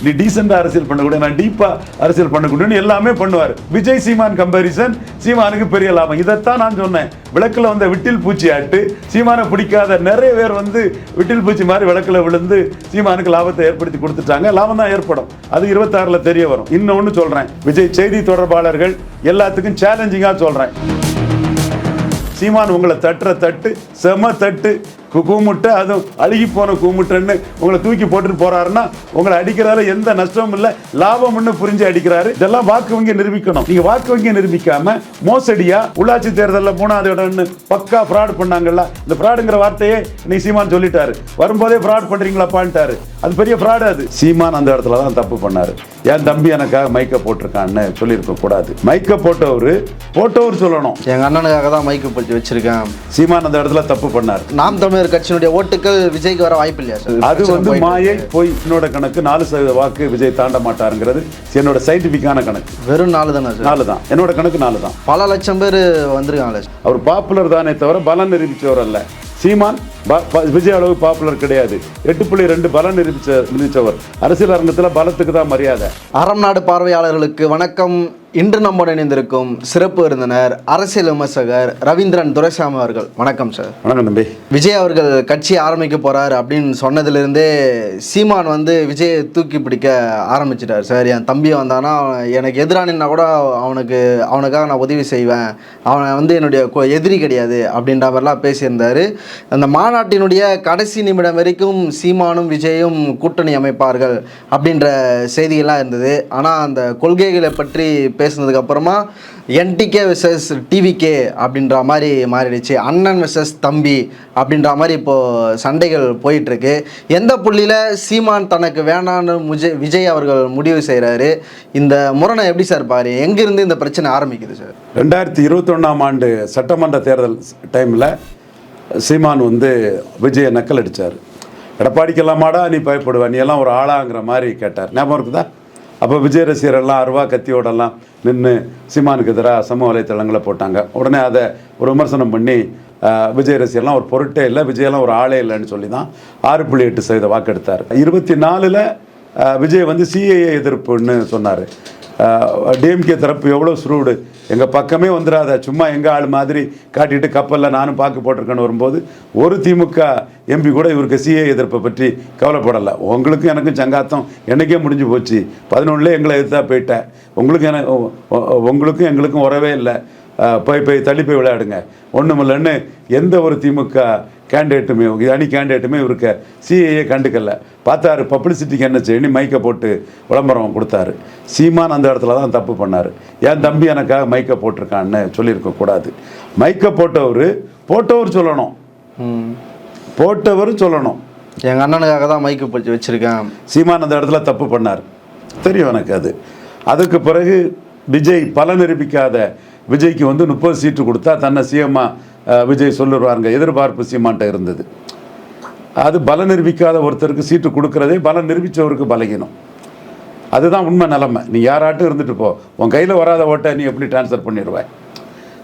நீ டீசெண்டாக அரசியல் பண்ணக்கூடிய, நான் டீப்பாக அரசியல் பண்ணக்கூடியன்னு எல்லாமே பண்ணுவார். விஜய் சீமான் கம்பேரிசன் சீமானுக்கு பெரிய லாபம். இதைத்தான் நான் சொன்னேன். விளக்கில் வந்த விட்டில் பூச்சி ஆட்டு சீமானை பிடிக்காத நிறைய பேர் வந்து விட்டில் பூச்சி மாதிரி விளக்கில் விழுந்து சீமானுக்கு லாபத்தை ஏற்படுத்தி கொடுத்துட்டாங்க. லாபம் தான் ஏற்படும், அது 26 தெரிய வரும். இன்னொன்று சொல்கிறேன், விஜய் செய்தி தொடர்பாளர்கள் எல்லாத்துக்கும் சேலஞ்சிங்காக சொல்கிறேன். சீமான் உங்களை தட்டு செம தட்டு கூமுட்டை, அதுவும் அழுகி போன கூமுட்டைன்னு உங்களை தூக்கி போட்டுட்டு போறாருன்னா உங்களை அடிக்கிறதால எந்த நஷ்டமும் இல்லை, லாபம்னு புரிஞ்சு அடிக்கிறாரு. இதெல்லாம் வாக்கு வங்கியை நிரூபிக்கணும். நீங்க வாக்கு வங்கியை நிரூபிக்காம மோசடியா உள்ளாட்சி தேர்தலில் 3வது இடம்னு பக்கா ஃப்ராட் பண்ணாங்கல்ல, இந்த ஃப்ராடுங்கிற வார்த்தையே நீ சீமான் சொல்லிட்டாரு. வரும்போதே ஃப்ராட் பண்றீங்களாப்பான்ட்டாரு. அது பெரிய ஃப்ராடு. அது சீமான் அந்த இடத்துல தான் தப்பு பண்ணாரு. என் தம்பி எனக்காக மைக்க போட்டிருக்கான்னு சொல்லியிருக்க கூடாது. மைக்க போட்டவர் சொல்லணும். எங்க அண்ணனுக்காக தான் மைக்க போட்டு வச்சிருக்கேன். சீமான் அந்த இடத்துல தப்பு பண்ணாரு. நாம் தமிழர் கட்சியினுடைய ஓட்டுகள் விஜய்க்கு வர வாய்ப்பு இல்லையா சார்? அது வந்து மாயை போய். என்னோட கணக்கு 4% வாக்கு விஜய் தாண்ட மாட்டாருங்கிறது என்னோட சயின்டிபிக்கான கணக்கு. வெறும் 4 தானே சார்? 4 தான். என்னோட கணக்கு 4 தான். பல லட்சம் பேர் வந்திருக்காங்களே. அவர் பாப்புலர் தானே தவிர பலன் நிரூபிச்சவர் அல்ல. சீமான் விஜய் அளவு பாப்புலர் கிடையாது. 8.2 பலம் நிரூபிச்சவர். அரசியல் அரங்கத்தில் பலத்துக்கு தான் மரியாதை. அறம் நாடு பார்வையாளர்களுக்கு வணக்கம். இன்று நம்முடன் இணைந்திருக்கும் சிறப்பு விருந்தினர் அரசியல் விமர்சகர் ரவீந்திரன் துரைசாமி அவர்கள். வணக்கம் சார். வணக்கம் தம்பி. விஜய் அவர்கள் கட்சி ஆரம்பிக்க போறாரு அப்படின்னு சொன்னதுலேருந்தே சீமான் வந்து விஜயை தூக்கி பிடிக்க ஆரம்பிச்சிட்டார். சார், என் தம்பி வந்தானா எனக்கு எதிரானா கூட அவனுக்காக நான் உதவி செய்வேன், அவனை வந்து என்னுடைய எதிரி கிடையாது அப்படின்ற மாதிரிலாம் பேசியிருந்தார். அந்த மாநாட்டினுடைய கடைசி நிமிடம் வரைக்கும் சீமானும் விஜயும் கூட்டணி அமைப்பார்கள் அப்படின்ற செய்திகள்லாம் இருந்தது. ஆனால் அந்த கொள்கைகளை பற்றி பேசுனதுக்கு அப்புறமா என்டிகே வெர்சஸ் டிவிகே அப்படின்ற மாதிரி மாறிடுச்சு. அண்ணன் வெர்சஸ் தம்பி அப்படின்ற மாதிரி இப்போது சண்டைகள் போயிட்டுருக்கு. எந்த புள்ளியில் சீமான் தனக்கு வேணான்னு விஜய் அவர்கள் முடிவு செய்கிறாரு? இந்த முரணை எப்படி சார் பாரு, எங்கேருந்து இந்த பிரச்சனை ஆரம்பிக்குது சார்? 2021ஆம் ஆண்டு சட்டமன்ற தேர்தல் டைமில் சீமான் வந்து விஜயை நக்கல் அடித்தார். எடப்பாடிக்கெல்லாமாடா நீ பயப்படுவ, நீ எல்லாம் ஒரு ஆளாங்கிற மாதிரி கேட்டார். ஞாபகம் இருக்குதா? அப்போ விஜய் ரசிகரெல்லாம் அருவா கத்தியோடலாம் நின்று சீமானுக்கு எதிராக சமூக வலைத்தளங்களை போட்டாங்க. உடனே அதை ஒரு விமர்சனம் பண்ணி விஜய் ரசிகர்லாம் ஒரு பொருட்டே இல்லை, விஜயெல்லாம் ஒரு ஆளே இல்லைன்னு சொல்லி தான் 6.8% வாக்கெடுத்தார். 24ல் விஜய் வந்து சிஏஏ எதிர்ப்புன்னு சொன்னார். டிஎம்கே தரப்பு எவ்வளோ சுருடு, எங்கள் பக்கமே வந்துடாத, சும்மா எங்கள் ஆள் மாதிரி காட்டிட்டு கப்பலில் நானும் பார்க்க போட்டிருக்கேன்னு வரும்போது ஒரு திமுக எம்பி கூட இவருக்கு சிஏ எதிர்ப்பை பற்றி கவலைப்படலை. உங்களுக்கும் எனக்கும் சங்காத்தம் என்றைக்கே முடிஞ்சு போச்சு, 11லே எங்களை எதிர்த்தா போயிட்டேன், உங்களுக்கும் எங்களுக்கும் உறவே இல்லை, போய் தள்ளி போய் விளையாடுங்க, ஒன்றுமில்லைன்னு எந்த ஒரு திமுக கேண்டிடேட்டுமே அணி கேண்டிடேட்டுமே இவருக்கு சிஏஏ கண்டுக்கல. பார்த்தாரு பப்ளிசிட்டிக்கு என்ன செய்யணும், மைக்கை போட்டு விளம்பரம் கொடுத்தாரு. சீமான் அந்த இடத்துல தான் தப்பு பண்ணார். என் தம்பி எனக்காக மைக்கை போட்டிருக்கான்னு சொல்லியிருக்கக்கூடாது. மைக்கை போட்டவர் சொல்லணும். சொல்லணும் எங்கள் அண்ணனுக்காக தான் மைக்கை போட்டு வச்சுருக்கேன். சீமான் அந்த இடத்துல தப்பு பண்ணார், தெரியும் எனக்கு அது. அதுக்கு பிறகு விஜய் பல நிரூபிக்காத விஜய்க்கு வந்து 30 சீட்டு கொடுத்தா தன்னை சிஎம்மாக விஜய் சொல்லுவாருங்க எதிர்பார்ப்பு சீமான்ட்ட இருந்தது. அது பலம் நிரூபிக்காத ஒருத்தருக்கு சீட்டு கொடுக்குறதே பலம் நிரூபித்தவருக்கு பலகீனம். அதுதான் உண்மை நிலைமை. நீ யாராட்டும் இருந்துட்டு போ, உன் கையில் வராத ஓட்டை நீ எப்படி ட்ரான்ஸ்ஃபர் பண்ணிடுவேன்?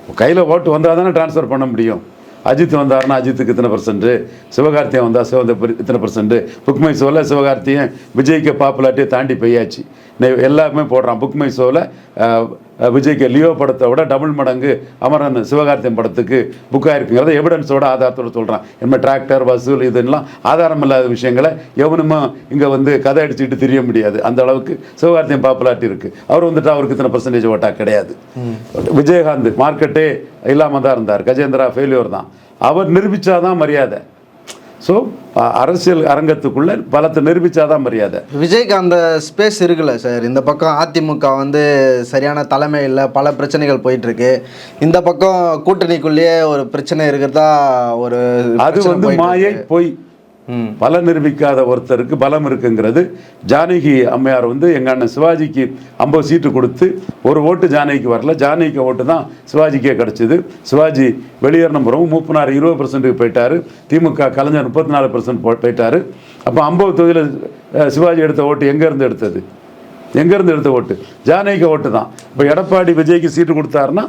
உன் கையில் ஓட்டு வந்தால் தானே ட்ரான்ஸ்ஃபர் பண்ண முடியும். அஜித் வந்தாருன்னா அஜித்துக்கு இத்தனை % சிவகார்த்தியன் வந்தால் இத்தனை %. புக்மை ஷோவில் சிவகார்த்தியன் விஜய்க்கு பாப்புலாரிட்டியை தாண்டி பெய்யாச்சு. எல்லாருமே போடுறான். புக்மை ஷோவில் விஜய்க்கு லியோ படத்தை விட டபுள் மடங்கு அமரன் சிவகார்த்தியன் படத்துக்கு புக் ஆயிருக்குங்கிறத எவிடன்ஸோட ஆதாரத்தோடு சொல்கிறான். என்ன டிராக்டர் வசூல் இதெல்லாம் ஆதாரம் இல்லாத விஷயங்களை எவனுமே இங்கே வந்து கதை அடிச்சுட்டு தெரிய முடியாது. அந்த அளவுக்கு சிவகார்த்தியன் பாப்புலாரிட்டி இருக்குது. அவர் வந்துட்டு அவருக்கு இத்தனை % ஓட்டா கிடையாது. விஜயகாந்த் மார்க்கெட்டே இல்லாமல் தான் இருந்தார். கஜேந்திரா ஃபெயிலியர் தான். அவர் நிரூபித்தாதான் மரியாதை. ஸோ அரசியல் அரங்கத்துக்குள்ள பலத்தை நிரூபித்தாதான் மரியாதை. விஜய்க்கு அந்த ஸ்பேஸ் இருக்குல்ல சார்? இந்த பக்கம் அதிமுக வந்து சரியான தலைமை இல்லை, பல பிரச்சனைகள் போயிட்டுருக்கு. இந்த பக்கம் கூட்டணிக்குள்ளேயே ஒரு பிரச்சனை இருக்கிறதா ஒரு அது வந்து மாயை போய் பல நிரூபிக்காத ஒருத்தருக்கு பலம் இருக்குங்கிறது. ஜானகி அம்மையார் வந்து எங்கள் அண்ணன் சிவாஜிக்கு 50 சீட்டு கொடுத்து ஒரு ஓட்டு ஜானகிக்கு வரல, ஜானகிக்கு ஓட்டு தான் சிவாஜிக்கே கிடச்சிது. சிவாஜி வெளியேறின பிறகு மூப்பனார் 20% போயிட்டார், திமுக கலைஞர் 34% போயிட்டார். அப்போ 50 தொகுதியில் சிவாஜி எடுத்த ஓட்டு எங்கேருந்து எடுத்த ஓட்டு? ஜானகிக்கு ஓட்டு தான். இப்போ எடப்பாடி விஜய்க்கு சீட்டு கொடுத்தாருன்னா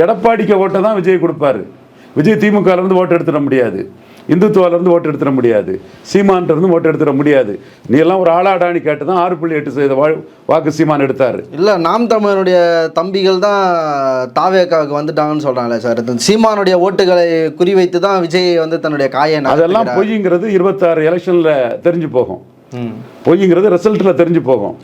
எடப்பாடிக்கு ஓட்டை தான் விஜய் கொடுப்பாரு. விஜய் திமுகலேருந்து ஓட்டு எடுத்துட முடியாது. இந்துத்துவாலேருந்து ஓட்டு எடுத்துட முடியாது, சீமான்ட்டு ஓட்டு எடுத்துட முடியாது. நீ எல்லாம் ஒரு ஆளாடான்னு கேட்டு தான் 6.8% வாக்கு சீமான் எடுத்தார். இல்லை, நாம் தமிழருடைய தம்பிகள் தான் தாவேக்காவுக்கு வந்துட்டாங்கன்னு சொல்கிறாங்களே சார். சீமானுடைய ஓட்டுகளை குறிவைத்து தான் விஜய் வந்து தன்னுடைய காயை அதெல்லாம் பொய்ங்கிறது 26 எலெக்ஷனில் தெரிஞ்சு போகும். பொய்ங்கிறது ரிசல்ட்டில் தெரிஞ்சு போகும்.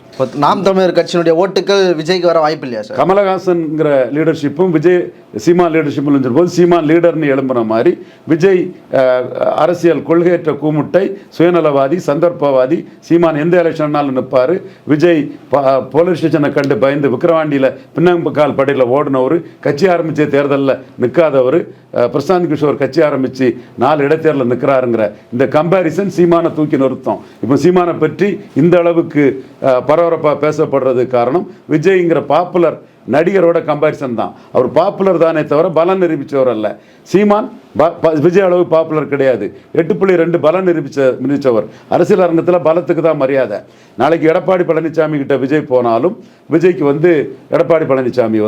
நாம் தமிழர் கட்சியினுடைய ஓட்டுகள் விஜய்க்கு வர வாய்ப்பு இல்லையா சார்? கமலஹாசன்கிற லீடர்ஷிப்பும் விஜய் சீமான் லீடர்ஷிப்பும் போது சீமான் லீடர்னு எழும்புன மாதிரி விஜய் அரசியல் கொள்கையற்ற கூமுட்டை, சுயநலவாதி, சந்தர்ப்பவாதி. சீமான் எந்த எலெக்ஷன்னாலும் நிற்பார். விஜய் போலீஸ் ஸ்டேஷனை கண்டு பயந்து விக்கிரவாண்டியில் பின்னங்கால் படையில் ஓடினவர், கட்சி ஆரம்பித்த தேர்தலில் நிற்காதவர், பிரசாந்த் கிஷோர் கட்சி ஆரம்பித்து 4 இடைத்தேர்தலில் நிற்கிறாருங்கிற இந்த கம்பேரிசன் சீமானை தூக்கி நிறுத்தம். இப்போ சீமானை பற்றி இந்த அளவுக்கு பரபரப்பாக பேசப்படுறது காரணம் விஜய்ங்கிற பாப்புலர் நடிகரோட கம்பேரிசன் தான். அவர் பாப்புலர் தானே தவிர பலம் நிரூபித்தவர் அல்ல. சீமான் விஜய் அளவு பாப்புலர் கிடையாது. 8.2 பலம் நிரூபித்தவர். அரசியல் அரங்கத்தில் பலத்துக்கு தான் மரியாதை. நாளைக்கு எடப்பாடி பழனிசாமி கிட்ட விஜய் போனாலும் விஜய்க்கு எடப்பாடி பழனிசாமி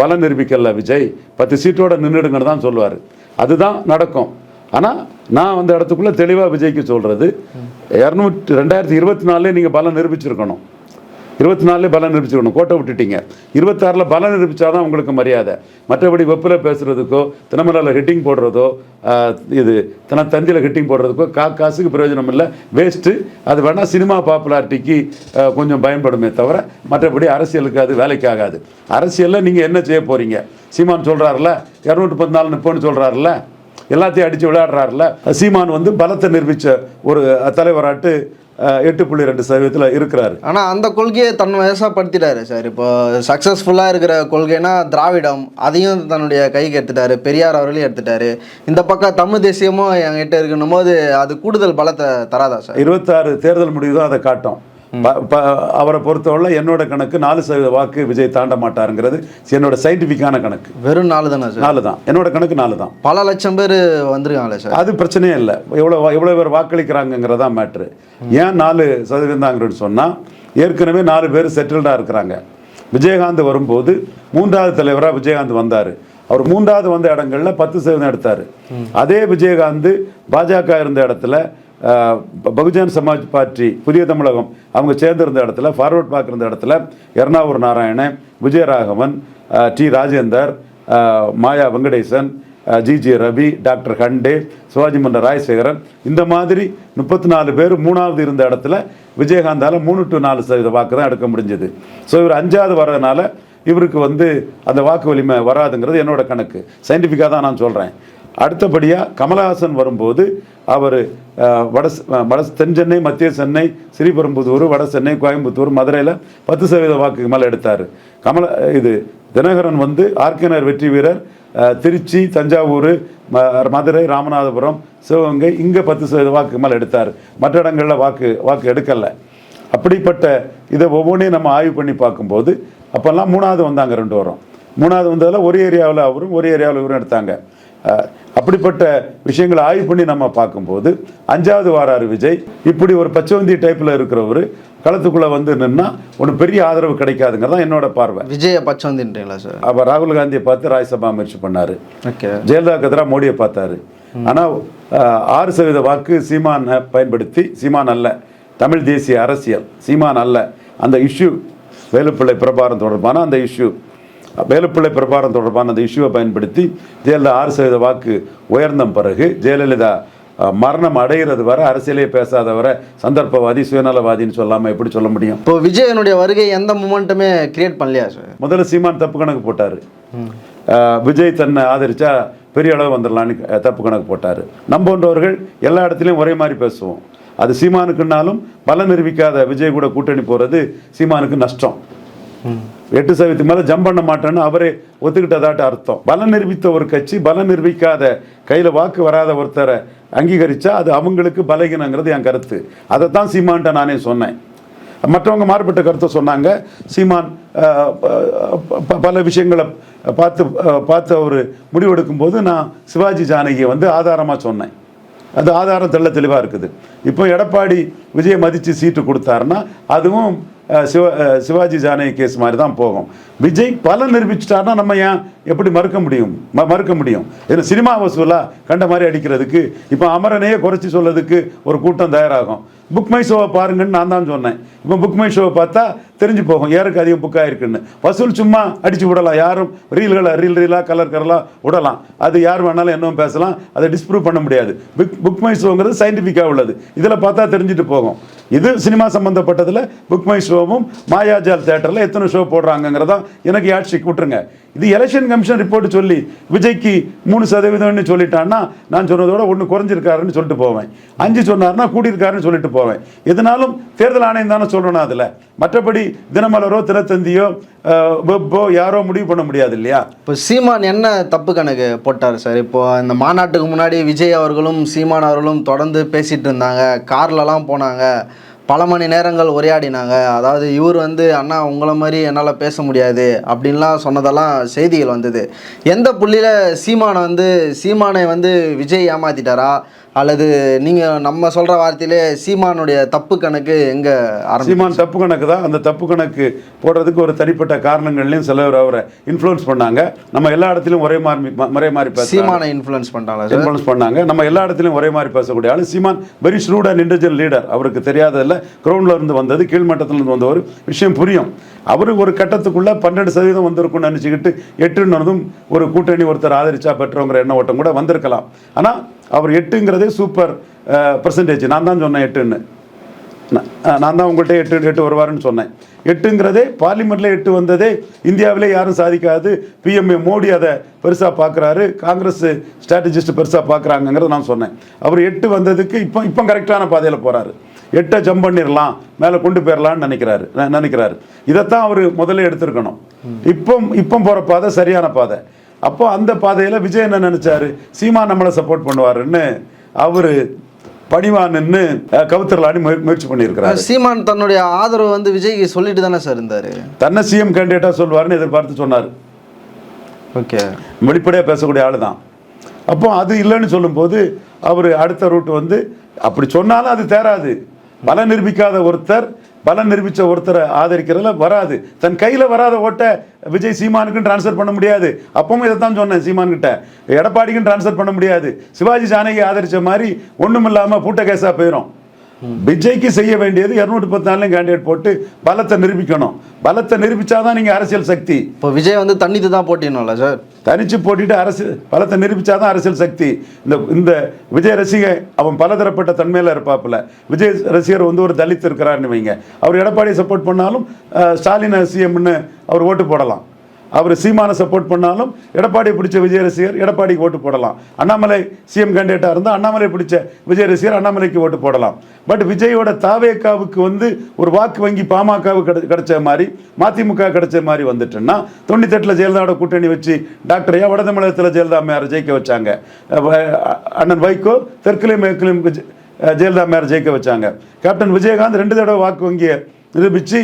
பலம் நிரூபிக்கல. விஜய் 10 சீட்டோட நின்றுடுங்கன்னு தான் சொல்லுவார். அதுதான் நடக்கும். ஆனால் நான் அந்த இடத்துக்குள்ளே தெளிவாக விஜய்க்கு சொல்கிறது, 2024 நீங்கள் பலம் நிரூபிச்சிருக்கணும். 24 பலம் நிரூபிச்சிருக்கணும். கோட்டை விட்டுட்டீங்க. 26 பலம் நிரூபித்தாதான் உங்களுக்கு மரியாதை. மற்றபடி வெப்பில் பேசுகிறதுக்கோ, தினமலையில் ஹிட்டிங் போடுறதோ, தந்தியில் ஹிட்டிங் போடுறதுக்கோ காசுக்கு பிரயோஜனம் இல்லை, வேஸ்ட்டு. அது வேணால் சினிமா பாப்புலாரிட்டிக்கு கொஞ்சம் பயன்படுமே தவிர மற்றபடி அரசியலுக்கு அது வேலைக்கு ஆகாது. அரசியலில் நீங்கள் என்ன செய்ய போகிறீங்க? சீமான் சொல்கிறாருல 214 நிற்போன்னு சொல்கிறாருல, எல்லாத்தையும் அடித்து விளையாடுறாருல. சீமான் பலத்தை நிரூபித்த ஒரு தலைவராட்டு 8.2% இருக்கிறாரு. ஆனால் அந்த கொள்கையை தன் வயசாப்படுத்திட்டாரு சார். இப்போ சக்ஸஸ்ஃபுல்லாக இருக்கிற கொள்கைனா திராவிடம், அதையும் தன்னுடைய கைக்கு எடுத்துட்டாரு. பெரியார் அவர்களையும் எடுத்துட்டாரு. இந்த பக்கம் தமிழ் தேசியமும் என்கிட்ட இருக்கணும் போது அது கூடுதல் பலத்தை தராதா சார்? 26 தேர்தல் முடிவு தான் அதை காட்டும். அவரை பொறுத்தவரை என்னோட கணக்கு 4% வாக்கு விஜய் தாண்ட மாட்டாருங்கிறது என்னோட சயின்டிஃபிக்கான கணக்கு. வெறும் 4 தானே சார்? 4 தான். என்னோட கணக்கு 4 தான். பல லட்சம் பேர் வந்துருக்காங்களே சார். அது பிரச்சனையே இல்லை. எவ்வளோ பேர் வாக்களிக்கிறாங்கிறதா மேட்ரு. ஏன் 4% தாங்கிறன்னு சொன்னால், ஏற்கனவே 4 பேர் செட்டில்டாக இருக்கிறாங்க. விஜயகாந்த் வரும்போது 3வது தலைவராக விஜயகாந்த் வந்தார். அவர் 3வது வந்த இடங்களில் 10% எடுத்தார். அதே விஜயகாந்த் பாஜக இருந்த இடத்துல, பகுஜன் சமாஜ் பார்ட்டி, புதிய தமிழகம் அவங்க சேர்ந்திருந்த இடத்துல, ஃபார்வர்ட் பார்க் இருந்த இடத்துல எர்ணாவூர் நாராயணன், விஜயராகவன், டி ராஜேந்தர், மாயா வெங்கடேசன், ஜிஜி ரவி, டாக்டர் ஹண்டே, சிவாஜி மன்ற ராஜசேகரன், இந்த மாதிரி 34 பேர் 3வது இருந்த இடத்துல விஜயகாந்தால் 3 to 4% வாக்கு தான் எடுக்க முடிஞ்சது. ஸோ இவர் 5வது வர்றதுனால இவருக்கு அந்த வாக்கு வலிமை வராதுங்கிறது என்னோட கணக்கு. சயின்டிஃபிக்காக தான் நான் சொல்கிறேன். அடுத்தபடியாக கமலஹாசன் வரும்போது அவர் வட தென் சென்னை, மத்திய சென்னை, ஸ்ரீபெரும்புதூர், வட சென்னை, கோயம்புத்தூர், மதுரையில் 10% வாக்குக்கு மேலே எடுத்தார். தினகரன் ஆர்கேனர் வெற்றி வீரர், திருச்சி, தஞ்சாவூர், மதுரை, ராமநாதபுரம், சிவகங்கை இங்கே 10% வாக்குக்கு மேலே எடுத்தார். மற்ற இடங்களில் வாக்கு எடுக்கலை. அப்படிப்பட்ட இதை ஒவ்வொன்றையும் நம்ம ஆய்வு பண்ணி பார்க்கும்போது அப்போல்லாம் 3வது வந்தாங்க 2 வாரம். 3வது வந்ததில் ஒரு ஏரியாவில் அவரும் ஒரு ஏரியாவில் இவரும் எடுத்தாங்க. அப்படிப்பட்ட விஷயங்களை ஆய்வு பண்ணி நம்ம பார்க்கும்போது 5வது வாராரு விஜய். இப்படி ஒரு பச்சவந்தி டைப்பில் இருக்கிறவர் களத்துக்குள்ளே நின்னா ஒன்று பெரிய ஆதரவு கிடைக்காதுங்கிறது தான் என்னோட பார்வை. விஜய பச்சவந்தின்றீங்களா சார்? அப்போ ராகுல் காந்தியை பார்த்து ராஜ்யசபா முயற்சி பண்ணார். ஜெயலலிதாவுக்கு எதிராக மோடியை பார்த்தாரு. ஆனால் 6% வாக்கு சீமானை பயன்படுத்தி, சீமான் அல்ல, தமிழ் தேசிய அரசியல், சீமான் அல்ல, அந்த இஷ்யூ வேலுப்பிள்ளை பிரபாரம் தொடர்பான அந்த இஷ்யூ, வேலுப்பிள்ளை பிரபாரம் தொடர்பான அந்த இஷ்யூவை பயன்படுத்தி ஜெயலலிதா 6% வாக்கு உயர்ந்த பிறகு ஜெயலலிதா மரணம் அடைகிறது வரை அரசியலே பேசாதவரை சந்தர்ப்பவாதி, சுயநலவாதின்னு சொல்லாமல் எப்படி சொல்ல முடியும்? இப்போ விஜயனுடைய வருகை எந்த மூமெண்ட்டுமே கிரியேட் பண்ணலையா சார்? முதல்ல சீமான் தப்பு கணக்கு போட்டார். விஜய் தன்னை ஆதரிச்சா பெரிய அளவு வந்துடலான்னு தப்பு கணக்கு போட்டார். நம்போன்றவர்கள் எல்லா இடத்துலையும் ஒரே மாதிரி பேசுவோம். அது சீமானுக்குன்னாலும் பலம் நிரூபிக்காத விஜய் கூட கூட்டணி போகிறது சீமானுக்கு நஷ்டம். 8% மேலே ஜம்ப் பண்ண மாட்டேன்னு அவரே ஒத்துக்கிட்டதாட்ட அர்த்தம். பலம் நிரூபித்த ஒரு கட்சி பலம் நிரூபிக்காத, கையில் வாக்கு வராத ஒருத்தரை அங்கீகரித்தா அது அவங்களுக்கு பலகீனங்கிறது என் கருத்து. அதைத்தான் சீமான்ட்ட நானே சொன்னேன். மற்றவங்க மாறுபட்ட கருத்தை சொன்னாங்க. சீமான் பல விஷயங்களை பார்த்து அவர் முடிவெடுக்கும்போது நான் சிவாஜி ஜானகியை ஆதாரமாக சொன்னேன். அது ஆதாரம் தெளிவாக இருக்குது. இப்போ எடப்பாடி விஜயை மதித்து சீட்டு கொடுத்தாருன்னா அதுவும் சிவாஜி ஜானகி கேஸ் மாதிரி தான் போகும். விஜய் பல நிரூபிச்சிட்டாருன்னா நம்ம ஏன் எப்படி மறுக்க முடியும்? ஏன்னா சினிமா வசூலா கண்ட மாதிரி அடிக்கிறதுக்கு இப்போ அமரனையே குறைச்சி சொல்றதுக்கு ஒரு கூட்டம் தயாராகும். புக் மை ஷோவை பாருங்கன்னு நான் தான் சொன்னேன். இப்போ புக் மை ஷோவை பார்த்தா தெரிஞ்சு போகும் யாருக்கு அதிகம் புக் ஆயிருக்குன்னு. வசூல் சும்மா அடிச்சு விடலாம், யாரும் ரீலாக கலராக விடலாம். அது யார் வேணாலும் என்னவும் பேசலாம், அதை டிஸ்ப்ரூவ் பண்ண முடியாது. புக் மை ஷோங்கிறது சயின்டிஃபிக்காக உள்ளது. இதில் பார்த்தா தெரிஞ்சுட்டு போகும். இது சினிமா சம்பந்தப்பட்டதில் புக் மை ஷோவும் மாயாஜால் தேட்டரில் எத்தனை ஷோ போடுறாங்கிறதா எனக்கு யாட்சிக்கு விட்டுருங்க. இது எலெக்ஷன் கமிஷன் ரிப்போர்ட் சொல்லி விஜய்க்கு 3% சொல்லிட்டான்னா நான் சொன்னதோட 1 குறைஞ்சிருக்காருன்னு சொல்லிட்டு போவேன். 5 சொன்னார்னா கூடியிருக்காருன்னு சொல்லிட்டு போவேன். எதனாலும் தேர்தல் ஆணையம் தானே சொல்லணும். அதில் மற்றபடி தினமலரோ தினத்தந்தியோ வெப்போ யாரோ முடிவு பண்ண முடியாது இல்லையா? இப்போ சீமான் என்ன தப்பு கணக்கு போட்டார் சார்? இப்போ இந்த மாநாட்டுக்கு முன்னாடி விஜய் அவர்களும் சீமான் அவர்களும் தொடர்ந்து பேசிகிட்டு இருந்தாங்க, கார்லலாம் போனாங்க, பல மணி நேரங்கள் உரையாடினாங்க. அதாவது இவர் வந்து அண்ணா உங்களை மாதிரி என்னால் பேச முடியாது அப்படின்லாம் சொன்னதெல்லாம் செய்திகள் வந்தது. எந்த புள்ளியில் சீமானை வந்து விஜய் ஏமாத்திட்டாரா, அல்லது நீங்கள் நம்ம சொல்கிற வார்த்தையிலே சீமானுடைய தப்பு கணக்கு எங்கே சீமான் தப்பு கணக்கு தான். அந்த தப்பு கணக்கு போடுறதுக்கு ஒரு தனிப்பட்ட காரணங்கள்லையும் சிலர் அவரை இன்ஃப்ளூயன்ஸ் பண்ணாங்க. நம்ம எல்லா இடத்துலையும் ஒரே மாதிரி சீமானை இன்ஃப்ளூயன்ஸ் பண்ணாங்க. நம்ம எல்லா இடத்துலையும் ஒரே மாதிரி பேசக்கூடிய ஆள் Seeman. Very shrewd and intelligent leader. அவருக்கு தெரியாததில்ல, கிரவுண்டில் இருந்து வந்தது, கீழ்மட்டத்திலிருந்து வந்த ஒரு விஷயம் புரியும். அவரு ஒரு கட்டத்துக்குள்ள 12% வந்திருக்கும்னு நினச்சிக்கிட்டு 8ன்னு ஒரு கூட்டணி ஒருத்தர் ஆதரிச்சா பெற்றவங்கிற எண்ண ஓட்டம் கூட வந்திருக்கலாம். ஆனால் அவர் 8ங்கிறதே சூப்பர் பர்சன்டேஜ். நான் தான் சொன்னேன் 8ன்னு. நான் தான் உங்கள்கிட்ட 8 வருவாருன்னு சொன்னேன். 8ங்கிறதே பார்லிமெண்ட்ல 8 வந்ததே இந்தியாவிலே யாரும் சாதிக்காது. பிஎம்ஏ மோடி அதை பெருசாக பார்க்குறாரு, காங்கிரஸ் ஸ்ட்ராட்டஜிஸ்ட் பெருசாக பார்க்குறாங்கிறத நான் சொன்னேன். அவர் 8 வந்ததுக்கு இப்போ கரெக்டான பாதையில் போகிறாரு. 8 ஜம்ப் பண்ணிடலாம், மேலே கொண்டு போயிடலான்னு நினைக்கிறாரு. இதைத்தான் அவர் முதல்ல எடுத்திருக்கணும். இப்போ போகிற பாதை சரியான பாதை. அப்போ அந்த பாதையில் விஜய் என்ன நினைச்சாரு, சீமா நம்மளை சப்போர்ட் பண்ணுவாருன்னு அவர் பணிவான்னு கவுத்தரலாடி முயற்சி பண்ணியிருக்கிறார். சீமான் தன்னுடைய ஆதரவு வந்து விஜய்க்கு சொல்லிட்டு தானே சார் இருந்தார். தன்னை சிஎம் கேண்டிடேட்டாக சொல்வாருன்னு எதிர்பார்த்து சொன்னார். ஓகே, வெளிப்படையாக பேசக்கூடிய ஆள் தான். அப்போ அது இல்லைன்னு சொல்லும்போது அவர் அடுத்த ரூட் வந்து அப்படி சொன்னாலும் அது தேராது. பலம் நிரூபிக்காத ஒருத்தர் பலம் நிரூபித்த ஒருத்தரை ஆதரிக்கிறதுல வராது. தன் கையில் வராத ஓட்டை விஜய் சீமானுக்கும் டிரான்ஸ்ஃபர் பண்ண முடியாது. அப்பவும் இதை தான் சொன்னேன், சீமான்கிட்ட எடப்பாடிக்கும் டிரான்ஸ்ஃபர் பண்ண முடியாது. சிவாஜி ஜானகி ஆதரித்த மாதிரி ஒன்றும் இல்லாமல் பூட்ட கேஸாக போயிடும். விஜய்க்கு செய்ய வேண்டியது 214 கேண்டிடேட் போட்டு பலத்தை நிரூபிக்கணும். பலத்தை நிரூபிச்சாதான் நீங்க அரசியல் சக்தி. இப்போ விஜய் வந்து தனித்து தான் போட்டினோம்ல சார், தனிச்சு போட்டிட்டு அரசியல் பலத்தை நிரூபிச்சாதான் அரசியல் சக்தி. இந்த விஜய் ரசிகை அவன் பலதரப்பட்ட தன்மையில இருப்பாப்புல. விஜய் ரசிகர் வந்து ஒரு தலித் இருக்கிறாருன்னு வைங்க, அவர் எடப்பாடியை சப்போர்ட் பண்ணாலும் ஸ்டாலின் சிஎம்னு அவர் ஓட்டு போடலாம். அவர் சீமானை சப்போர்ட் பண்ணாலும் எடப்பாடியை பிடிச்ச விஜய் ரசிகர் எடப்பாடிக்கு ஓட்டு போடலாம். அண்ணாமலை சிஎம் கேண்டிடேட்டாக இருந்தால் அண்ணாமலை பிடிச்ச விஜய் ரசிகர் அண்ணாமலைக்கு ஓட்டு போடலாம். பட் விஜயோட தாவேக்காவுக்கு வந்து ஒரு வாக்கு வங்கி பாமகவுக்கு கிடைச்ச மாதிரி மதிமுக கிடைச்ச மாதிரி வந்துட்டுன்னா 98 ஜெயலலிதாவோட கூட்டணி வச்சு டாக்டரையா வட தமிழகத்தில் ஜெயலலிதா அம்மையாரை ஜெயிக்க வச்சாங்க. அண்ணன் வைகோ தெற்குலையும் மேற்குலையும் ஜெயலலிதா அம்மையாரை ஜெயிக்க வச்சாங்க. கேப்டன் விஜயகாந்த் 2 தடவை வாக்கு வங்கியை நிரூபித்து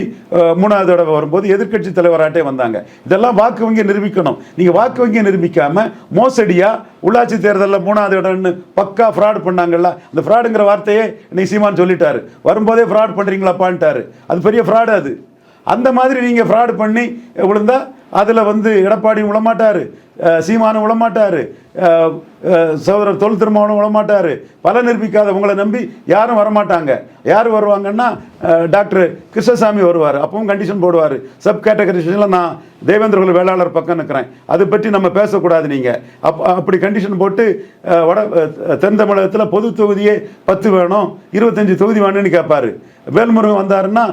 3வது தடவை வரும்போது எதிர்கட்சி தலைவராட்டே வந்தாங்க. இதெல்லாம் வாக்கு வங்கியை நிரூபிக்கணும். நீங்கள் வாக்கு வங்கியை நிரூபிக்காமல் மோசடியாக உள்ளாட்சி தேர்தலில் 3வது இடம்னு பக்கா ஃப்ராட் பண்ணாங்கல்ல, அந்த ஃப்ராடுங்கிற வார்த்தையே இன்னைக்கு சீமான் சொல்லிட்டாரு. வரும்போதே ஃப்ராட் பண்ணுறீங்களாப்பான்ட்டாரு. அது பெரிய ஃப்ராடு. அது அந்த மாதிரி நீங்கள் ஃப்ராடு பண்ணி விழுந்தா அதில் வந்து எடப்பாடியும் விழமாட்டார், சீமானும் விழமாட்டார், சகோதரர் தொல் திருமாவனும் விழமாட்டார். பல நிரூபிக்காத உங்களை நம்பி யாரும் வரமாட்டாங்க. யார் வருவாங்கன்னா டாக்டர் கிருஷ்ணசாமி வருவார். அப்பவும் கண்டிஷன் போடுவார். சப் கேட்டகரைசேஷனில் நான் தேவேந்திர வேளாளர் பக்கம் நிற்கிறேன், அதை பற்றி நம்ம பேசக்கூடாது. நீங்கள் அப்படி கண்டிஷன் போட்டு தென் தமிழகத்தில் பொது தொகுதியே 10 வேணும், 25 தொகுதி வேணும்னு கேட்பார். வேல்முருகன் வந்தாருன்னா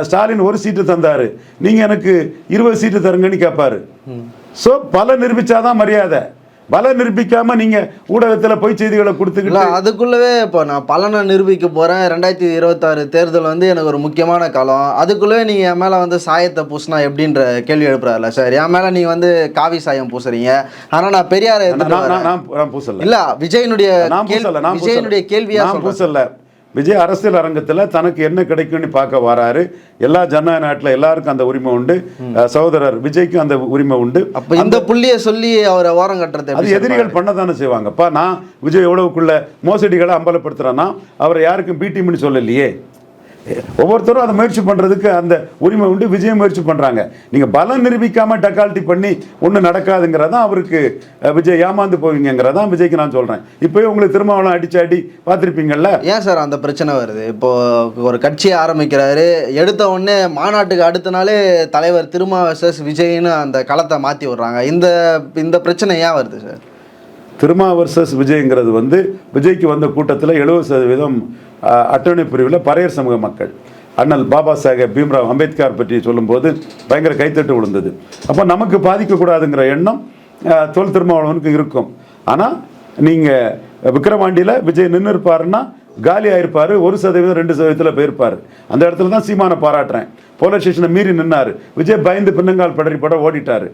ஸ்டாலின் 1 சீட்டு தந்தார், நீங்கள் எனக்கு 20 சீட்டு தருங்கன்னு கேட்பாரு. ஸோ பல நிரூபிச்சாதான் மரியாதை. பல நிரூபிக்காம நீங்க ஊடகத்தில் பொய் செய்திகளை கொடுத்துக்கிட்டு அதுக்குள்ளவே இப்போ நான் பலனை நிரூபிக்க போறேன். 2026 தேர்தல் வந்து எனக்கு ஒரு முக்கியமான காலம். அதுக்குள்ளவே நீங்க என் மேல வந்து சாயத்தை பூசினா எப்படின்ற கேள்வி எழுப்புறாருல சார். என் மேல நீங்க வந்து காவி சாயம் பூசுறீங்க, ஆனா நான் பெரியாரை பூசல. இல்ல விஜயனுடைய கேள்வியா பூசல. விஜய் அரசியல் அரங்கத்தில் தனக்கு என்ன கிடைக்கும்னு பார்க்க வராரு. எல்லா ஜனநாயக நாட்டில் எல்லாருக்கும் அந்த உரிமை உண்டு. சகோதரர் விஜய்க்கும் அந்த உரிமை உண்டு. அப்போ இந்த புள்ளியை சொல்லி அவரை ஓரம் கட்டுறது அது எதிரிகள் பண்ண தானே செய்வாங்கப்பா. நான் விஜய் எவ்வளவுக்குள்ள மோசடிகளை அம்பலப்படுத்துறேன்னா அவரை யாருக்கும் பி டீம்னு சொல்லலையே. ஒவ்வொருத்தரும் அதை முயற்சி பண்ணுறதுக்கு அந்த உரிமை உண்டு. விஜய் முயற்சி பண்ணுறாங்க. நீங்கள் பலம் நிரூபிக்காமல் டக்கால்ட்டி பண்ணி ஒன்றும் நடக்காதுங்கிறதான் அவருக்கு விஜய் ஏமாந்து போவீங்கிறதான் விஜய்க்கு நான் சொல்கிறேன். இப்போயே உங்களுக்கு திருமாவளவன் அடி பார்த்துருப்பீங்கள்ல. ஏன் சார் அந்த பிரச்சனை வருது? இப்போது ஒரு கட்சியை ஆரம்பிக்கிறாரு, எடுத்த உடனே மாநாட்டுக்கு அடுத்த நாளே தலைவர் திருமா vs விஜய்னு அந்த களத்தை மாற்றி விடுறாங்க. இந்த பிரச்சனை ஏன் வருது சார்? திருமா vs விஜய்ங்கிறது வந்து விஜய்க்கு வந்த கூட்டத்தில் 70% அட்டவணை பிரிவில் பறையர் சமூக மக்கள். அண்ணல் பாபா சாஹேப் பீம்ராவ் அம்பேத்கர் பற்றி சொல்லும்போது பயங்கர கைத்தட்டு விழுந்தது. அப்போ நமக்கு பாதிக்கக்கூடாதுங்கிற எண்ணம் தொல் திருமாவளவனுக்கு இருக்கும். ஆனால் நீங்கள் விக்கிரவாண்டியில் விஜய் நின்று இருப்பாருன்னா காலி ஆயிருப்பார். 1% 2% போயிருப்பார். அந்த இடத்துல தான் சீமானை பாராட்டுறேன். போலீஸ் ஸ்டேஷனை மீறி நின்னார். விஜய் பயந்து பின்னங்கால் படறி பட ஓடிட்டார்.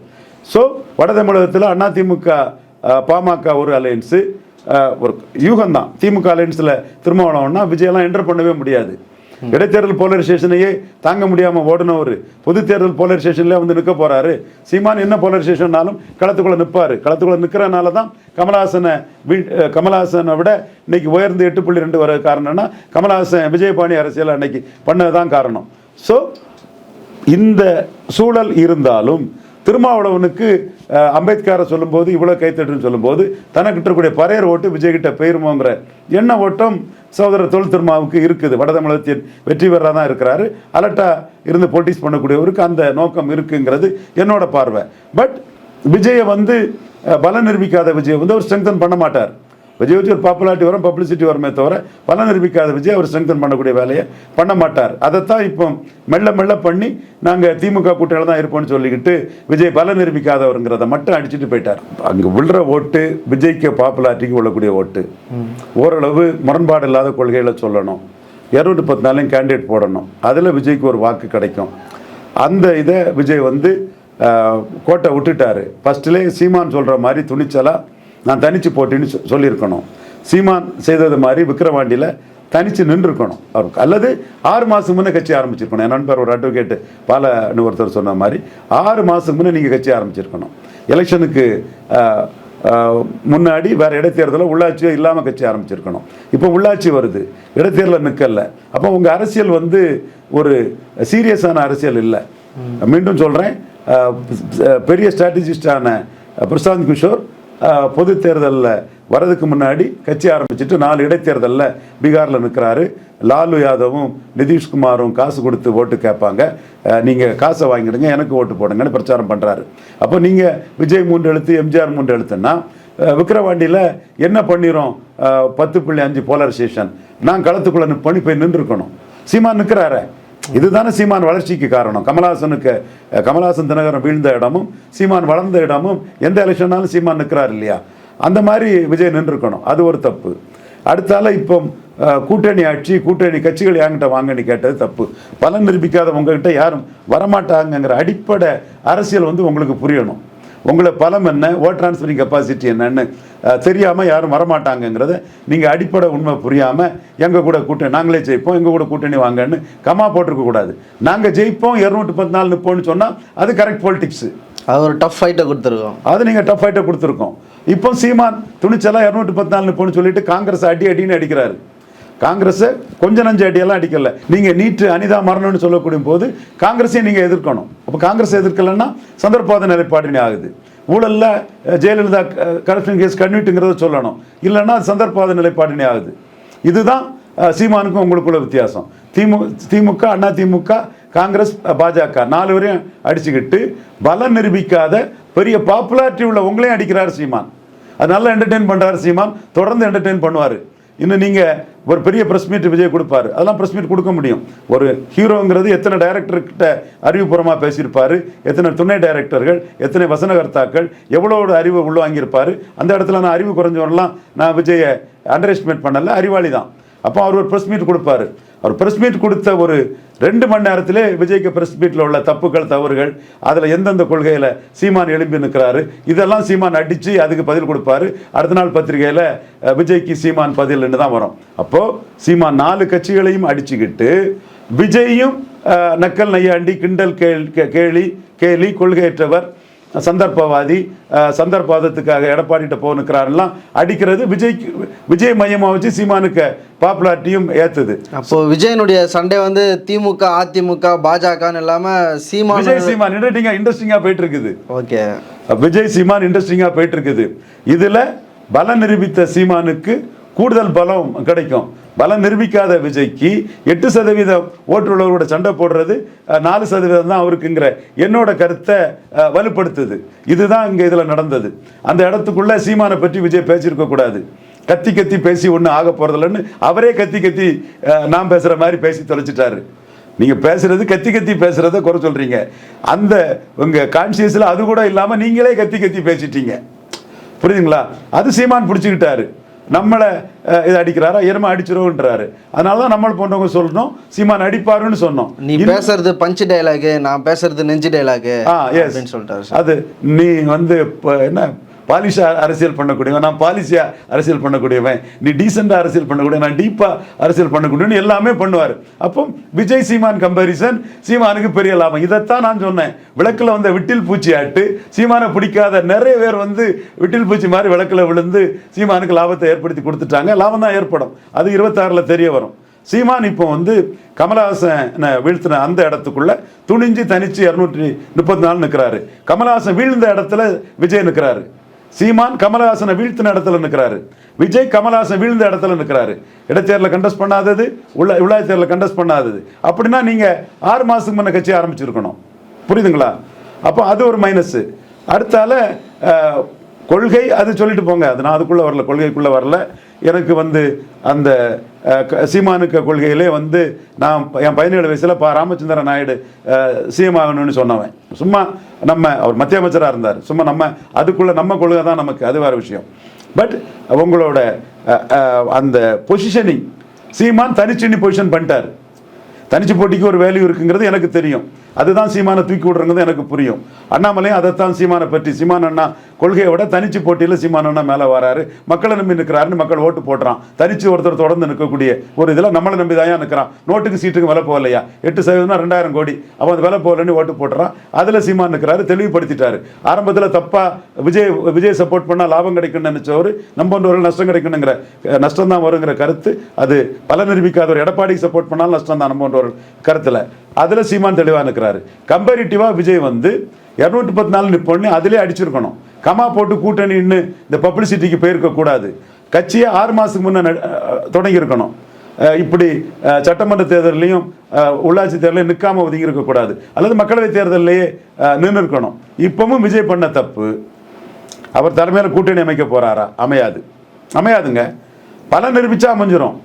ஸோ வட தமிழகத்தில் அதிமுக பாமக ஒரு அலையன்ஸு, ஒரு யூகம்தான். திமுக அலையன்ஸில் திருமாவளவன்னா விஜயெல்லாம் என்டர் பண்ணவே முடியாது. இடைத்தேர்தல் போலரைசேஷனையே தாங்க முடியாமல் ஓடினவர் பொது தேர்தல் போலரைசேஷன்லேயே வந்து நிற்க போகிறாரு. சீமான் என்ன போலரைசேஷன்னாலும் களத்துக்குள்ளே நிற்பார். களத்துக்குள்ளே நிற்கிறனால தான் கமலஹாசனை விட இன்னைக்கு உயர்ந்து 8.2 வர காரணம்னா கமலஹாசன் விஜயபாணி அரசியல் அன்னைக்கு பண்ணது தான் காரணம். ஸோ இந்த சூழல் இருந்தாலும் திருமாவளவனுக்கு அம்பேத்கரை சொல்லும்போது இவ்வளோ கைத்தட்டுன்னு சொல்லும்போது தனக்கிட்ட இருக்கக்கூடிய பறையர் ஓட்டு விஜய்கிட்ட பெயருமோங்கிற எண்ண ஓட்டம் சகோதரர் தொல் திருமாவுக்கு இருக்குது. வட தமிழகத்தின் வெற்றி பெறா தான் இருக்கிறாரு. அலர்ட்டாக இருந்து போட்டிஸ் பண்ணக்கூடியவருக்கு அந்த நோக்கம் இருக்குங்கிறது என்னோட பார்வை. பட் விஜயை வந்து பலம் நிரூபிக்காத விஜயை வந்து அவர் ஸ்ட்ரெங்தன் பண்ண மாட்டார். விஜய் வச்சு ஒரு பாப்புலாரிட்டி வரும், பப்ளிசிட்டி வருமே தவிர பலம் நிரூபிக்காத விஜய் அவர் ஸ்ட்ரெங்தன் பண்ணக்கூடிய வேலையை பண்ண மாட்டார். அதைத்தான் இப்போ மெல்ல பண்ணி நாங்கள் திமுக கூட்டணியில் தான் இருப்போம்னு சொல்லிக்கிட்டு விஜய் பலம் நிரூபிக்காதவருங்கிறத மட்டும் அடிச்சுட்டு போயிட்டார். அங்கே விழுற ஓட்டு விஜய்க்கு பாப்புலாரிட்டிக்கு விழக்கூடிய ஓட்டு. ஓரளவு முரண்பாடு இல்லாத கொள்கைகளை சொல்லணும். 214 கேண்டிடேட் போடணும். அதில் விஜய்க்கு ஒரு வாக்கு கிடைக்கும். அந்த இதை விஜய் வந்து கோட்டை விட்டுட்டார். ஃபஸ்ட்டிலே சீமான் சொல்கிற மாதிரி துணிச்சலாக நான் தனிச்சு போட்டின்னு சொல்லியிருக்கணும். சீமான் செய்தது மாதிரி விக்கிரவாண்டியில் தனித்து நின்றுருக்கணும் அவருக்கு. அல்லது 6 மாதத்துக்கு முன்னே கட்சி ஆரம்பிச்சிருக்கணும். என் நண்பர் ஒரு அட்வொகேட்டு பாலன்னு ஒருத்தர் சொன்ன மாதிரி 6 மாதத்துக்கு முன்னே நீங்கள் கட்சி ஆரம்பிச்சிருக்கணும். எலெக்ஷனுக்கு முன்னாடி வேறு இடைத்தேர்தலில் உள்ளாட்சியோ இல்லாமல் கட்சி ஆரம்பிச்சிருக்கணும். இப்போ உள்ளாட்சி வருது, இடைத்தேர்தலில் நிற்கல. அப்போ உங்கள் அரசியல் வந்து ஒரு சீரியஸான அரசியல் இல்லை. மீண்டும் சொல்கிறேன், பெரிய ஸ்ட்ராட்டஜிஸ்டான பிரசாந்த் கிஷோர் பொது தேர்தலில் வரதுக்கு முன்னாடி கட்சி ஆரம்பிச்சுட்டு 4 இடைத்தேர்தலில் பீகாரில் நிற்கிறாரு. லாலு யாதவும் நிதிஷ்குமாரும் காசு கொடுத்து ஓட்டு கேட்பாங்க. நீங்கள் காசை வாங்கிடுங்க, எனக்கு ஓட்டு போடுங்கன்னு பிரச்சாரம் பண்ணுறாரு. அப்போ நீங்கள் விஜய் 3 எழுத்து, எம்ஜிஆர் 3 எழுத்துன்னா விக்கிரவாண்டியில் என்ன பண்ணிடும்? 10.5 போலரைசேஷன். நான் களத்துக்குள்ளே பண்ணி போய் நின்றுருக்கணும். சீமான் நிற்கிறாரு. இதுதானே சீமான் வளர்ச்சிக்கு காரணம். கமலஹாசன் தினகரன் வீழ்ந்த இடமும் சீமான் வளர்ந்த இடமும் எந்த எலெக்ஷனாலும் சீமான் நிற்கிறார் இல்லையா? அந்த மாதிரி விஜய் நின்றுருக்கணும். அது ஒரு தப்பு. அடுத்தால இப்போ கூட்டணி ஆட்சி, கூட்டணி கட்சிகள் என்கிட்ட வாங்கன்னு கேட்டது தப்பு. பலன் நிரூபிக்காத உங்ககிட்ட யாரும் வரமாட்டாங்கிற அடிப்படை அரசியல் வந்து உங்களுக்கு புரியணும். உங்களை பலம் என்ன, ஓட் டிரான்ஸ்ஃபரிங் கெப்பாசிட்டி என்னன்னு தெரியாமல் யாரும் வரமாட்டாங்கங்கிறத நீங்கள் அடிப்படை உண்மை புரியாமல் எங்கள் கூட கூட்டணி நாங்களே ஜெயிப்போம், எங்கள் கூட கூட்டணி வாங்கன்னு கமா போட்டிருக்கக்கூடாது. நாங்கள் ஜெயிப்போம் 214 நிற்போம்னு சொன்னால் அது கரெக்ட் பாலிடிக்ஸு. அது ஒரு டஃப் ஃபைட்டை கொடுத்துருக்கோம். அது நீங்கள் டஃப் ஃபைட்டை கொடுத்துருக்கோம். இப்போ சீமான் துணிச்சலாக 214 நிற்போம்னு சொல்லிட்டு காங்கிரஸ் அடின்னு அடிக்கிறாரு. காங்கிரஸை கொஞ்சம் நஞ்சு அடியெல்லாம் அடிக்கல. நீங்கள் நீட்டு அனிதா மரணம்னு சொல்லக்கூடிய போது காங்கிரஸையும் நீங்கள் எதிர்க்கணும். அப்போ காங்கிரஸ் எதிர்க்கலைன்னா சந்தர்ப்பாத நிலைப்பாடுனே ஆகுது. ஊழலில் ஜெயலலிதா கரப்ஷன் கேஸ் கன்விட்டுங்கிறத சொல்லணும். இல்லைன்னா சந்தர்ப்பாத நிலைப்பாடுனே ஆகுது. இதுதான் சீமானுக்கும் உங்களுக்குள்ள வித்தியாசம். திமுக, அதிமுக, காங்கிரஸ், பாஜக 4 வரையும் அடிச்சுக்கிட்டு பலம் நிரூபிக்காத பெரிய பாப்புலாரிட்டி உள்ள உங்களையும் அடிக்கிறார் சீமான். அது நல்லா என்டர்டெயின் பண்ணுறாரு சீமான். தொடர்ந்து என்டர்டெயின் பண்ணுவார். இன்னும் நீங்கள் ஒரு பெரிய ப்ரெஸ் மீட் விஜய் கொடுப்பாரு. அதெல்லாம் ப்ரெஸ் மீட் கொடுக்க முடியும். ஒரு ஹீரோங்கிறது எத்தனை டைரக்டர்கிட்ட அறிவுபூர்வமாக பேசியிருப்பார், எத்தனை துணை டைரக்டர்கள், எத்தனை வசனகர்த்தாக்கள், எவ்வளோ அறிவு உள்வாங்கியிருப்பார். அந்த இடத்துல நான் அறிவு குறைஞ்சவரெல்லாம் நான் விஜயை அண்டர் எஸ்டிமேட் பண்ணல, அறிவாளி தான். அப்போ அவர் ஒரு ப்ரெஸ் மீட் கொடுப்பாரு. அவர் ப்ரெஸ் மீட் கொடுத்த ஒரு 2 மணி நேரத்திலே விஜய்க்கு ப்ரெஸ் மீட்டில் உள்ள தப்புகள், தவறுகள், அதில் எந்தெந்த கொள்கையில் சீமான் எழும்பி நிற்கிறாரு, இதெல்லாம் சீமான் அடித்து அதுக்கு பதில் கொடுப்பாரு. அடுத்த நாள் பத்திரிகையில் விஜய்க்கு சீமான் பதில்னு தான் வரும். அப்போது சீமான் 4 கட்சிகளையும் அடிச்சுக்கிட்டு விஜயும் நக்கல் நையாண்டி, கிண்டல் கேலி, கொள்கையற்றவர், சந்தர்ப்பவாதி, சந்தர்ப்பவாதத்துக்காக எடப்பாடிகிட்ட போனுக்கிறாருலாம் அடிக்கிறது விஜய் மையமாக வச்சு சீமானுக்கு பாப்புலாரிட்டியும் ஏற்றுது. அப்போ விஜயனுடைய சண்டை வந்து திமுக, அதிமுக, பாஜகன்னு இல்லாமல் சீமான் இன்ட்ரெஸ்டிங்காக போயிட்டு இருக்குது. ஓகே, விஜய் சீமான் இன்ட்ரெஸ்டிங்காக போயிட்டு இருக்குது. இதில் பலம் நிரூபித்த சீமானுக்கு கூடுதல் பலம் கிடைக்கும். பலம் நிரூபிக்காத விஜய்க்கு 8% ஓட்டுள்ளவரோட சண்டை போடுறது 4% தான் அவருக்குங்கிற என்னோட கருத்தை வலுப்படுத்துது. இதுதான் இங்கே இதில் நடந்தது. அந்த இடத்துக்குள்ள சீமானை பற்றி விஜய் பேசியிருக்க கூடாது. கத்தி கத்தி பேசி ஒன்றும் ஆக போறதில்லன்னு அவரே கத்தி கத்தி நான் பேசுகிற மாதிரி பேசி தொலைச்சிட்டாரு. நீங்கள் பேசுறது கத்தி கத்தி பேசுறத குறை சொல்றீங்க. அந்த உங்கள் கான்சியஸில் அது கூட இல்லாமல் நீங்களே கத்தி கத்தி பேசிட்டீங்க. புரியுதுங்களா? அது சீமான் பிடிச்சிக்கிட்டாரு. நம்மளை இதை அடிக்கிறாரா, எருமை அடிச்சிருவோன்றாரு. அதனால தான் நம்மளை போன்றவங்க சொல்லணும் சீமான் அடிப்பாருன்னு சொன்னோம். நீ பேசுறது பஞ்சு டைலாகு, நான் பேசுறது நெஞ்சு டைலாகு அப்படின்னு சொல்லிட்டாரு. அது நீ வந்து இப்போ என்ன பாலிஷா அரசியல் பண்ணக்கூடியவன், நான் பாலிசியா அரசியல் பண்ணக்கூடியவன், நீ டீசெண்டாக அரசியல் பண்ணக்கூடிய, நான் டீப்பாக அரசியல் பண்ணக்கூடியவன் எல்லாமே பண்ணுவார். அப்போ விஜய் சீமான் கம்பேரிசன் சீமானுக்கு பெரிய லாபம். இதைத்தான் நான் சொன்னேன். விளக்கில் வந்த விட்டில் பூச்சி ஆட்டு சீமானை பிடிக்காத நிறைய பேர் வந்து விட்டில் பூச்சி மாதிரி விளக்கில் விழுந்து சீமானுக்கு லாபத்தை ஏற்படுத்தி கொடுத்துட்டாங்க. லாபம் தான் ஏற்படும். அது 26 தெரிய வரும். சீமான் இப்போ வந்து கமலஹாசன் வீழ்த்தின அந்த இடத்துக்குள்ள துணிஞ்சு தனிச்சு 234 நிற்கிறாரு. கமலஹாசன் வீழ்ந்த இடத்துல விஜய் நிற்கிறாரு. சீமான் கமலஹாசனை வீழ்த்தின இடத்துல நிற்கிறாரு. விஜய் கமலஹாசன் வீழ்ந்த இடத்துல நிற்கிறாரு. இடைத்தேர்தலில் கண்டஸ்ட் பண்ணாதது, உள்ளாட்சி தேர்தலில் கண்டஸ்ட் பண்ணாதது. அப்படின்னா நீங்கள் 6 மாதத்துக்கு முன்ன கட்சி ஆரம்பிச்சிருக்கணும். புரியுதுங்களா? அப்போ அது ஒரு மைனஸ். அடுத்தால கொள்கை அது சொல்லிட்டு போங்க. அது நான் அதுக்குள்ளே வரல, கொள்கைக்குள்ளே வரல. எனக்கு வந்து அந்த சீமானுக்க கொள்கையிலே வந்து நான் என் 17 வயசில் ராமச்சந்திர நாயுடு சிஎம் ஆகணும்னு சொன்னவன். சும்மா அவர் மத்திய அமைச்சராக இருந்தார். சும்மா அதுக்குள்ளே நம்ம கொள்கை தான் நமக்கு, அது வேறு விஷயம். பட் உங்களோட அந்த பொசிஷனிங் சீமான் தனிச்சின்னி பொசிஷன் பண்ணிட்டார். தனிச்சு போட்டிக்கு ஒரு வேல்யூ இருக்குங்கிறது எனக்கு தெரியும். அதுதான் சீமானை தூக்கி விடுறது எனக்கு புரியும். அண்ணாமலையும் அதைத்தான் சீமானை பற்றி, சீமான் அண்ணா கொள்கையை விட தனிச்சு போட்டியில் சீமான் அண்ணா மேலே வராரு, மக்களை நம்பி நிற்கிறாருன்னு மக்கள் ஓட்டு போட்டுறான். தனிச்சு ஒருத்தர் தொடர்ந்து நிற்கக்கூடிய ஒரு இதில் நம்மளை நம்பி தான் நிற்கிறான். நோட்டுக்கு சீட்டுக்கு விலை போகலையா, 8% 2000 கோடி, அப்போ அந்த விலை போகலன்னு ஓட்டு போட்டுறான். அதில் சீமான் நிற்கிறாரு, தெளிவுபடுத்திட்டாரு. ஆரம்பத்தில் தப்பாக விஜய் சப்போர்ட் பண்ணால் லாபம் கிடைக்குன்னு நினைச்சவர் நம்பன்றவர்கள் நஷ்டம் கிடைக்கணுங்கிற நஷ்டம் தான் வருங்கிற கருத்து அது பல நிரூபிக்காதவர். எடப்பாடிக்கு சப்போர்ட் பண்ணாலும் நஷ்டம் தான் நம்பன்றவர்கள் கருத்தில். அதில் சீமான் தெளிவாக நிற்கிறாரு. கம்பேரிட்டிவாக விஜய் வந்து 214 நிற்போன்னு அதிலே அடிச்சிருக்கணும். கமா போட்டு கூட்டணின்னு இந்த பப்ளிசிட்டிக்கு போயிருக்கக்கூடாது. கட்சியை 6 மாதத்துக்கு முன்னே தொடங்கியிருக்கணும். இப்படி சட்டமன்ற தேர்தலையும் உள்ளாட்சி தேர்தலையும் நிற்காம ஒதுங்கி இருக்கக்கூடாது. அல்லது மக்களவை தேர்தலையே நின்று இருக்கணும். இப்பவும் விஜய் பண்ண தப்பு. அவர் தலைமையில் கூட்டணி அமைக்க போறாரா? அமையாதுங்க. பலம் நிரூபிச்சா அமைஞ்சிரும்.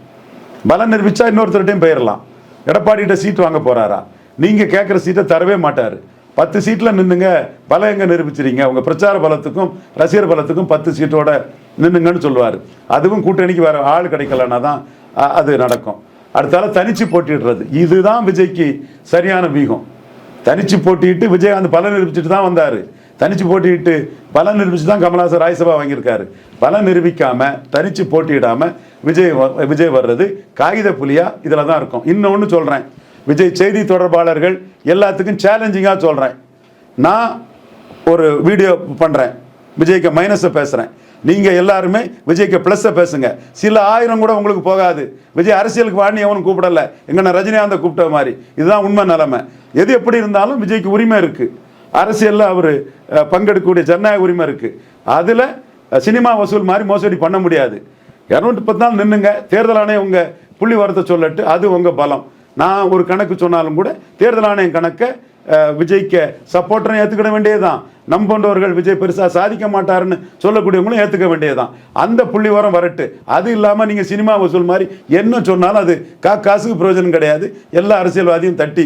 பலம் நிரூபிச்சா இன்னொருத்தர்கிட்டையும் போயிடலாம். எடப்பாடிகிட்ட சீட் வாங்க போறாரா? நீங்கள் கேட்குற சீட்டை தரவே மாட்டார். 10 சீட்டில் நின்றுங்க, பலம் எங்கே நிரூபிச்சிருங்க, உங்கள் பிரச்சார பலத்துக்கும் ரசிகர் பலத்துக்கும் 10 சீட்டோட நின்றுங்கன்னு சொல்லுவார். அதுவும் கூட்டணிக்கு வேறு ஆள் கிடைக்கலன்னா தான் அது நடக்கும். அடுத்தால தனிச்சு போட்டிடுறது, இதுதான் விஜய்க்கு சரியான வீகம். தனிச்சு போட்டிட்டு விஜயகாந்த் பலம் நிரூபிச்சுட்டு தான் வந்தார். தனிச்சு போட்டிட்டு பலம் நிரூபிச்சு தான் கமலஹாசன் ராஜ்யசபா வாங்கியிருக்காரு. பலம் நிரூபிக்காம தனிச்சு போட்டியிடாமல் விஜய் வர்றது காகித புலியா இதில் தான் இருக்கும். இன்னொன்று சொல்கிறேன், விஜய் செய்தி தொடர்பாளர்கள் எல்லாத்துக்கும் சேலஞ்சிங்காக சொல்கிறேன். நான் ஒரு வீடியோ பண்ணுறேன், விஜய்க்கு மைனஸை பேசுகிறேன். நீங்கள் எல்லாருமே விஜய்க்கு ப்ளஸ்ஸை பேசுங்க. சில 1000 கூட உங்களுக்கு போகாது. விஜய் அரசியலுக்கு வாணி எவனும் கூப்பிடலை, எங்கன்னா ரஜினிகாந்தை கூப்பிட்ட மாதிரி. இதுதான் உண்மை நிலைமை. எது எப்படி இருந்தாலும் விஜய்க்கு உரிமை இருக்குது. அரசியலில் அவர் பங்கெடுக்கக்கூடிய ஜனநாயக உரிமை இருக்குது. அதில் சினிமா வசூல் மாதிரி மோசடி பண்ண முடியாது. 214 நின்றுங்க. தேர்தல் ஆணையம் உங்கள் புள்ளி வரத்தை சொல்லட்டு, அது உங்கள் பலம். நான் ஒரு கணக்கு சொன்னாலும் கூட தேர்தல் ஆணையம் கணக்கை விஜய்க்கு சப்போர்ட்டரும் ஏற்றுக்கிட வேண்டியதுதான். நம் போன்றவர்கள் விஜய் பெருசாக சாதிக்க மாட்டாருன்னு சொல்லக்கூடியவங்களும் ஏற்றுக்க வேண்டியதுதான். அந்த புள்ளி வரம் வரட்டு. அது இல்லாமல் நீங்கள் சினிமா வசூல் மாதிரி என்ன சொன்னாலும் அது காசுக்கு பிரயோஜனம் கிடையாது. எல்லா அரசியல்வாதியும் தட்டி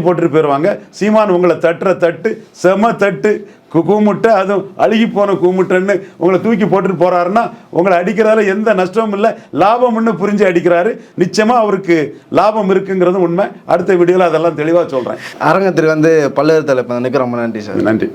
போட்டுட்டு போயிடுவாங்க. சீமான் உங்களை தட்டு செம தட்டு கூமுட்டை, அதுவும் அழுகி போன கூமுட்டைன்னு உங்களை தூக்கி போட்டுட்டு போறாருன்னா உங்களை அடிக்கிறதால எந்த நஷ்டமும் இல்லை, லாபம்னு புரிஞ்சு அடிக்கிறாரு. நிச்சயமாக அவருக்கு லாபம் இருக்குங்கிறது உண்மை. அடுத்த வீடியோவில் அதெல்லாம் தெளிவாக சொல்கிறேன். அரங்கத்திற்கு வந்து பல்வேறு தலைப்பு நினைக்கிறோம். ரொம்ப நன்றி சார். நன்றி.